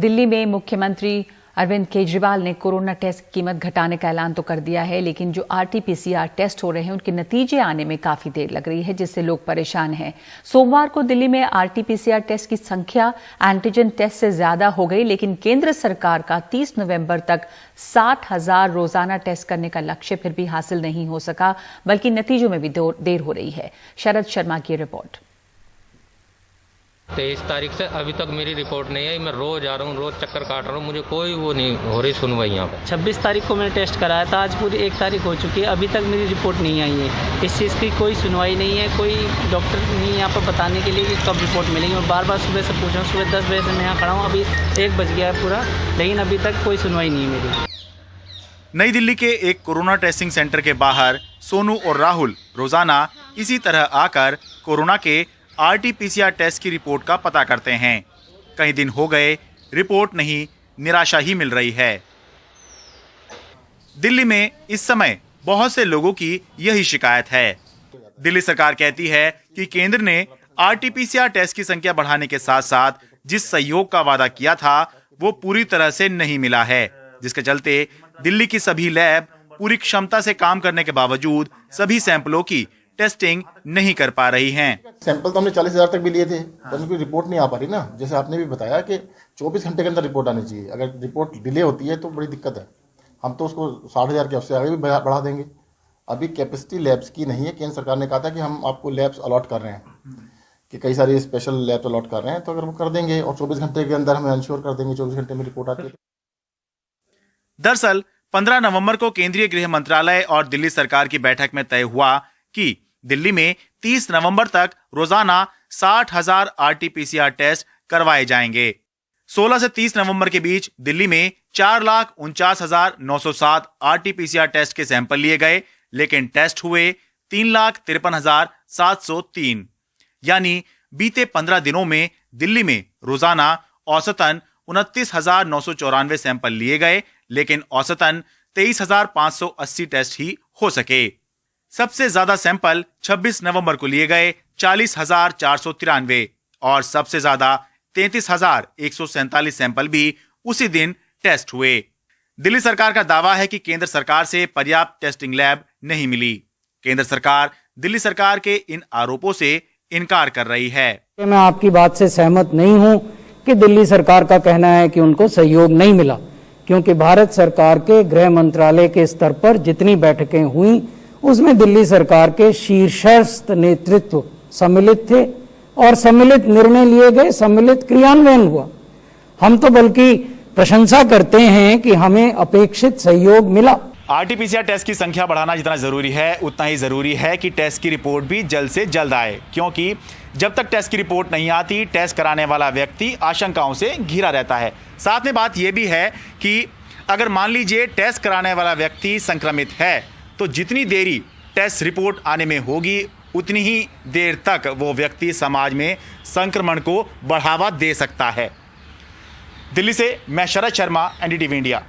दिल्ली में मुख्यमंत्री अरविंद केजरीवाल ने कोरोना टेस्ट की कीमत घटाने का ऐलान तो कर दिया है, लेकिन जो आरटी-पीसीआर टेस्ट हो रहे हैं उनके नतीजे आने में काफी देर लग रही है, जिससे लोग परेशान हैं। सोमवार को दिल्ली में आरटी-पीसीआर टेस्ट की संख्या एंटीजन टेस्ट से ज्यादा हो गई, लेकिन केंद्र सरकार का 30 नवंबर तक 60,000 रोजाना टेस्ट करने का लक्ष्य फिर भी हासिल नहीं हो सका, बल्कि नतीजों में भी देर हो रही है। शरद शर्मा की रिपोर्ट। 23 तारीख से अभी तक मेरी रिपोर्ट नहीं आई। मैं रोज आ रहा हूँ, रोज चक्कर काट रहा हूँ, मुझे कोई वो नहीं हो रही सुनवाई यहाँ पर। 26 तारीख को मैंने टेस्ट कराया था, आज पूरी 1 तारीख हो चुकी है, अभी तक मेरी रिपोर्ट नहीं आई है। इस चीज़ की कोई सुनवाई नहीं है, कोई डॉक्टर नहीं यहाँ पर बताने के लिए कि कब रिपोर्ट मिलेगी। मैं बार बार सुबह से पूछा, सुबह 10 बजे से मैं यहाँ खड़ा हूँ, अभी 1 बज गया है पूरा, लेकिन अभी तक कोई सुनवाई नहीं है मेरी। नई दिल्ली के एक कोरोना टेस्टिंग सेंटर के बाहर सोनू और राहुल रोजाना इसी तरह आकर कोरोना के आरटी-पीसीआर टेस्ट की रिपोर्ट का पता करते हैं। कई दिन हो गए, रिपोर्ट नहीं, निराशा ही मिल रही है। दिल्ली में इस समय बहुत से लोगों की यही शिकायत है। दिल्ली सरकार कहती है कि केंद्र ने आरटी-पीसीआर टेस्ट की संख्या बढ़ाने के साथ साथ जिस सहयोग का वादा किया था वो पूरी तरह से नहीं मिला है, जिसके चलते दिल्ली की सभी लैब पूरी क्षमता से काम करने के बावजूद सभी सैंपलों की टेस्टिंग नहीं कर पा रही हैं। सैंपल तो हमने 40,000 तक भी लिए थे, तो उनकी रिपोर्ट नहीं आ पा रही ना। जैसे आपने भी बताया कि 24 घंटे के अंदर रिपोर्ट आनी चाहिए। अगर रिपोर्ट डिले होती है तो बड़ी दिक्कत है। हम तो उसको 60,000 के उससे आगे भी बढ़ा देंगे। अभी कैपेसिटी लैब्स की नहीं है। केंद्र सरकार ने कहा था कि हम आपको लैब्स अलॉट कर रहे हैं, कि कई सारी स्पेशल लैब्स अलॉट कर रहे हैं, तो अगर वो कर देंगे और 24 घंटे के अंदर हमें इंश्योर कर देंगे 24 घंटे में रिपोर्ट आती है। दरअसल 15 नवंबर को केंद्रीय गृह मंत्रालय और दिल्ली सरकार की बैठक में तय हुआ कि दिल्ली में 30 नवंबर तक रोजाना 60,000 आरटी-पीसीआर टेस्ट करवाए जाएंगे। 16 से 30 नवंबर के बीच दिल्ली में 4,49,907 आरटी-पीसीआर टेस्ट के सैंपल लिए गए, लेकिन टेस्ट हुए 3,53,703। यानी बीते 15 दिनों में दिल्ली में रोजाना औसतन 29,994 सैंपल लिए गए, लेकिन औसतन 23,580 टेस्ट ही हो सके। सबसे ज्यादा सैंपल 26 नवंबर को लिए गए 40,493 और सबसे ज्यादा 33,147 सैंपल भी उसी दिन टेस्ट हुए। दिल्ली सरकार का दावा है कि केंद्र सरकार से पर्याप्त टेस्टिंग लैब नहीं मिली। केंद्र सरकार दिल्ली सरकार के इन आरोपों से इनकार कर रही है। मैं आपकी बात से सहमत नहीं हूं कि दिल्ली सरकार का कहना है कि उनको सहयोग नहीं मिला, क्योंकि भारत सरकार के गृह मंत्रालय के स्तर पर जितनी बैठकें हुई उसमें दिल्ली सरकार के शीर्षस्थ नेतृत्व सम्मिलित थे और सम्मिलित निर्णय लिए गए, सम्मिलित क्रियान्वयन हुआ। हम तो बल्कि प्रशंसा करते हैं कि हमें अपेक्षित सहयोग मिला। आरटी-पीसीआर टेस्ट की संख्या बढ़ाना जितना जरूरी है उतना ही जरूरी है कि टेस्ट की रिपोर्ट भी जल्द से जल्द आए, क्योंकि जब तक टेस्ट की रिपोर्ट नहीं आती टेस्ट कराने वाला व्यक्ति आशंकाओं से घिरा रहता है। साथ में बात यह भी है कि अगर मान लीजिए टेस्ट कराने वाला व्यक्ति संक्रमित है तो जितनी देरी टेस्ट रिपोर्ट आने में होगी उतनी ही देर तक वो व्यक्ति समाज में संक्रमण को बढ़ावा दे सकता है। दिल्ली से मैं शरद शर्मा, एनडीटीवी इंडिया।